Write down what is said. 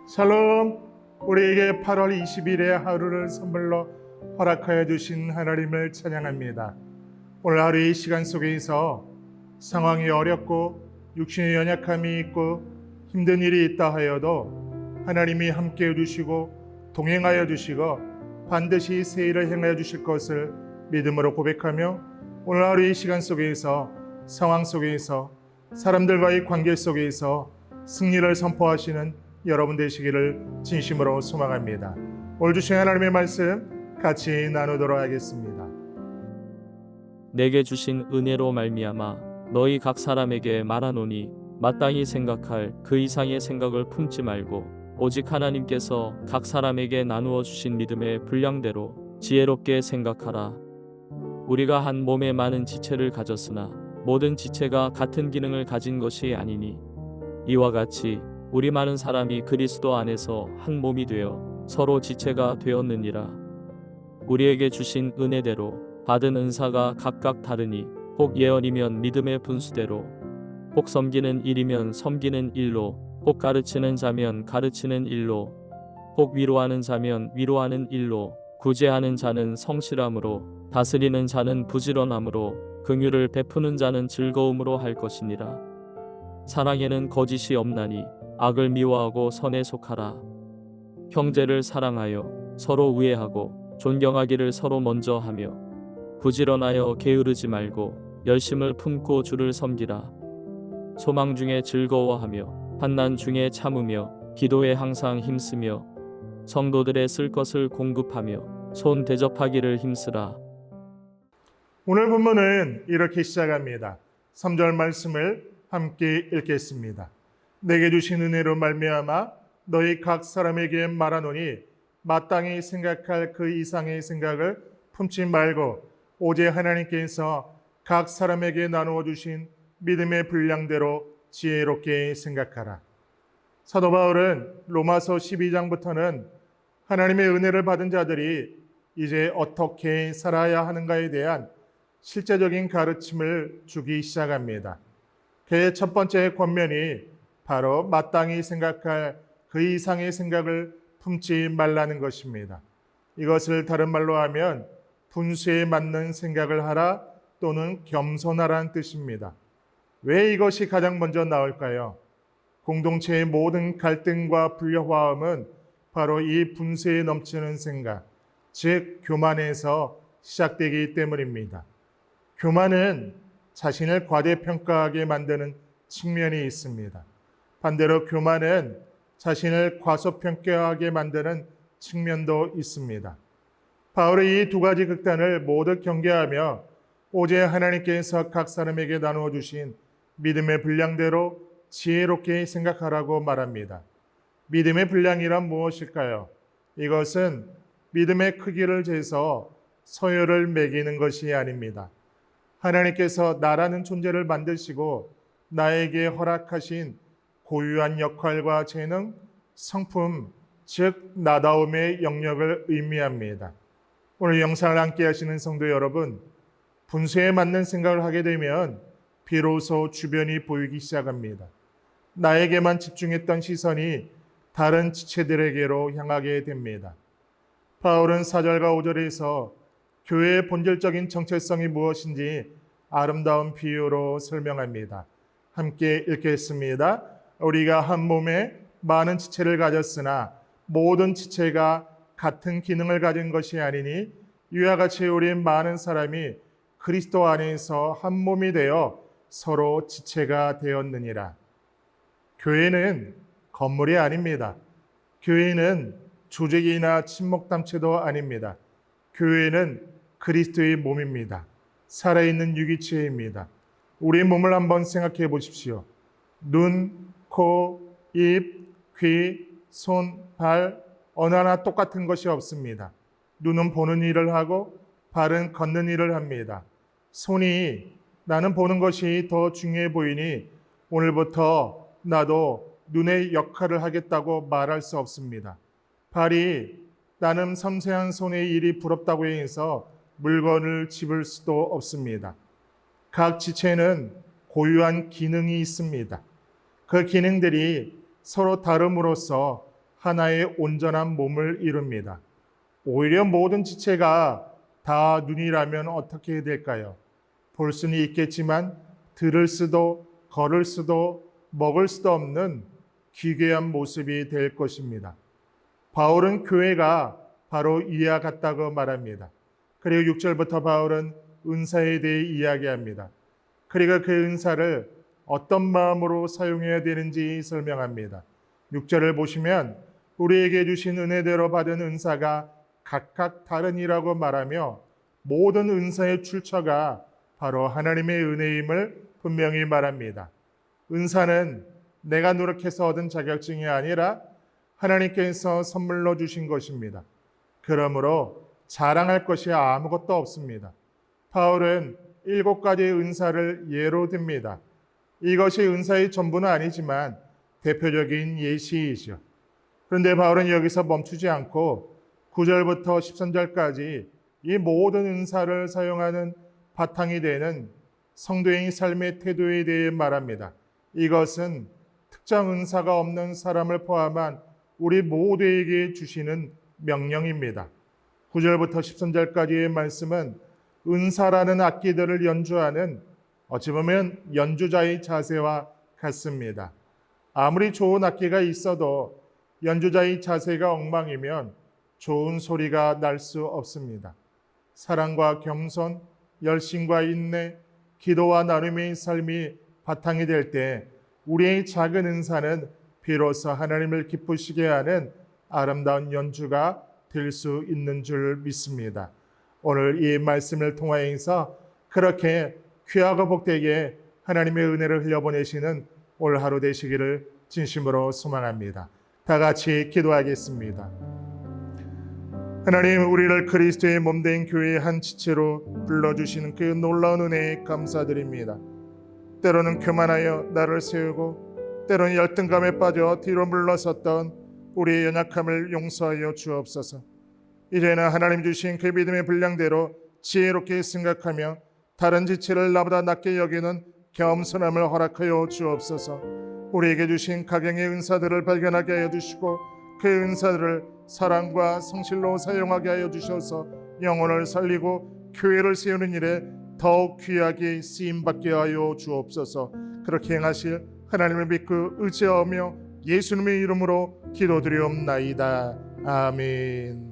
샬롬. 우리에게 8월 20일의 하루를 선물로 허락하여 주신 하나님을 찬양합니다. 오늘 하루의 시간 속에서 상황이 어렵고 육신의 연약함이 있고 힘든 일이 있다 하여도 하나님이 함께해 주시고 동행하여 주시고 반드시 새 일을 행하여 주실 것을 믿음으로 고백하며 오늘 하루의 시간 속에서 상황 속에서 사람들과의 관계 속에서 승리를 선포하시는 여러분 되시기를 진심으로 소망합니다. 오늘 주신 하나님의 말씀 같이 나누도록 하겠습니다. 내게 주신 은혜로 말미암아 너희 각 사람에게 말하노니 마땅히 생각할 그 이상의 생각을 품지 말고 오직 하나님께서 각 사람에게 나누어 주신 믿음의 분량대로 지혜롭게 생각하라. 우리가 한 몸에 많은 지체를 가졌으나 모든 지체가 같은 기능을 가진 것이 아니니 이와 같이 우리 많은 사람이 그리스도 안에서 한 몸이 되어 서로 지체가 되었느니라. 우리에게 주신 은혜대로 받은 은사가 각각 다르니 혹 예언이면 믿음의 분수대로, 혹 섬기는 일이면 섬기는 일로, 혹 가르치는 자면 가르치는 일로, 혹 위로하는 자면 위로하는 일로, 구제하는 자는 성실함으로, 다스리는 자는 부지런함으로, 긍휼을 베푸는 자는 즐거움으로 할 것이니라. 사랑에는 거짓이 없나니 악을 미워하고 선에 속하라. 형제를 사랑하여 서로 우애하고 존경하기를 서로 먼저 하며 부지런하여 게으르지 말고 열심을 품고 주를 섬기라. 소망 중에 즐거워하며 환난 중에 참으며 기도에 항상 힘쓰며 성도들의 쓸 것을 공급하며 손 대접하기를 힘쓰라. 오늘 본문은 이렇게 시작합니다. 3절 말씀을 함께 읽겠습니다. 내게 주신 은혜로 말미암아 너희 각 사람에게 말하노니 마땅히 생각할 그 이상의 생각을 품지 말고 오직 하나님께서 각 사람에게 나누어 주신 믿음의 분량대로 지혜롭게 생각하라. 사도 바울은 로마서 12장부터는 하나님의 은혜를 받은 자들이 이제 어떻게 살아야 하는가에 대한 실제적인 가르침을 주기 시작합니다. 그의 첫 번째 권면이 바로 마땅히 생각할 그 이상의 생각을 품지 말라는 것입니다. 이것을 다른 말로 하면 분수에 맞는 생각을 하라 또는 겸손하라는 뜻입니다. 왜 이것이 가장 먼저 나올까요? 공동체의 모든 갈등과 불화음은 바로 이 분수에 넘치는 생각, 즉 교만에서 시작되기 때문입니다. 교만은 자신을 과대평가하게 만드는 측면이 있습니다. 반대로 교만은 자신을 과소평가하게 만드는 측면도 있습니다. 바울이 이 두 가지 극단을 모두 경계하며 오직 하나님께서 각 사람에게 나누어 주신 믿음의 분량대로 지혜롭게 생각하라고 말합니다. 믿음의 분량이란 무엇일까요? 이것은 믿음의 크기를 재서 서열을 매기는 것이 아닙니다. 하나님께서 나라는 존재를 만드시고 나에게 허락하신 고유한 역할과 재능, 성품, 즉 나다움의 영역을 의미합니다. 오늘 영상을 함께 하시는 성도 여러분, 분수에 맞는 생각을 하게 되면 비로소 주변이 보이기 시작합니다. 나에게만 집중했던 시선이 다른 지체들에게로 향하게 됩니다. 바울은 4절과 5절에서 교회의 본질적인 정체성이 무엇인지 아름다운 비유로 설명합니다. 함께 읽겠습니다. 우리가 한 몸에 많은 지체를 가졌으나 모든 지체가 같은 기능을 가진 것이 아니니 이와 같이 우리 많은 사람이 그리스도 안에서 한 몸이 되어 서로 지체가 되었느니라. 교회는 건물이 아닙니다. 교회는 조직이나 친목담체도 아닙니다. 교회는 그리스도의 몸입니다. 살아있는 유기체입니다. 우리 몸을 한번 생각해 보십시오. 눈, 코, 입, 귀, 손, 발 어느 하나 똑같은 것이 없습니다. 눈은 보는 일을 하고 발은 걷는 일을 합니다. 손이 나는 보는 것이 더 중요해 보이니 오늘부터 나도 눈의 역할을 하겠다고 말할 수 없습니다. 발이 나는 섬세한 손의 일이 부럽다고 해서 물건을 집을 수도 없습니다. 각 지체는 고유한 기능이 있습니다. 그 기능들이 서로 다름으로써 하나의 온전한 몸을 이룹니다. 오히려 모든 지체가 다 눈이라면 어떻게 될까요? 볼 수는 있겠지만 들을 수도 걸을 수도 먹을 수도 없는 기괴한 모습이 될 것입니다. 바울은 교회가 바로 이와 같다고 말합니다. 그리고 6절부터 바울은 은사에 대해 이야기합니다. 그리고 그 은사를 어떤 마음으로 사용해야 되는지 설명합니다. 6절을 보시면 우리에게 주신 은혜대로 받은 은사가 각각 다르니라고 말하며 모든 은사의 출처가 바로 하나님의 은혜임을 분명히 말합니다. 은사는 내가 노력해서 얻은 자격증이 아니라 하나님께서 선물로 주신 것입니다. 그러므로 자랑할 것이 아무것도 없습니다. 바울은 7가지의 은사를 예로 듭니다. 이것이 은사의 전부는 아니지만 대표적인 예시이죠. 그런데 바울은 여기서 멈추지 않고 9절부터 13절까지 이 모든 은사를 사용하는 바탕이 되는 성도의 삶의 태도에 대해 말합니다. 이것은 특정 은사가 없는 사람을 포함한 우리 모두에게 주시는 명령입니다. 9절부터 13절까지의 말씀은 은사라는 악기들을 연주하는 어찌 보면 연주자의 자세와 같습니다. 아무리 좋은 악기가 있어도 연주자의 자세가 엉망이면 좋은 소리가 날 수 없습니다. 사랑과 겸손, 열심과 인내, 기도와 나눔의 삶이 바탕이 될 때 우리의 작은 은사는 비로소 하나님을 기쁘시게 하는 아름다운 연주가 될 수 있는 줄 믿습니다. 오늘 이 말씀을 통하여서 그렇게 귀하고 복되게 하나님의 은혜를 흘려보내시는 올 하루 되시기를 진심으로 소망합니다. 다 같이 기도하겠습니다. 하나님, 우리를 그리스도의 몸된 교회의 한 지체로 불러주시는 그 놀라운 은혜에 감사드립니다. 때로는 교만하여 나를 세우고 때로는 열등감에 빠져 뒤로 물러섰던 우리의 연약함을 용서하여 주옵소서. 이제는 하나님 주신 그 믿음의 분량대로 지혜롭게 생각하며 다른 지체를 나보다 낮게 여기는 겸손함을 허락하여 주옵소서. 우리에게 주신 각양의 은사들을 발견하게 하여 주시고 그 은사들을 사랑과 성실로 사용하게 하여 주셔서 영혼을 살리고 교회를 세우는 일에 더욱 귀하게 쓰임받게 하여 주옵소서. 그렇게 행하실 하나님을 믿고 의지하며 예수님의 이름으로 기도드리옵나이다. 아멘.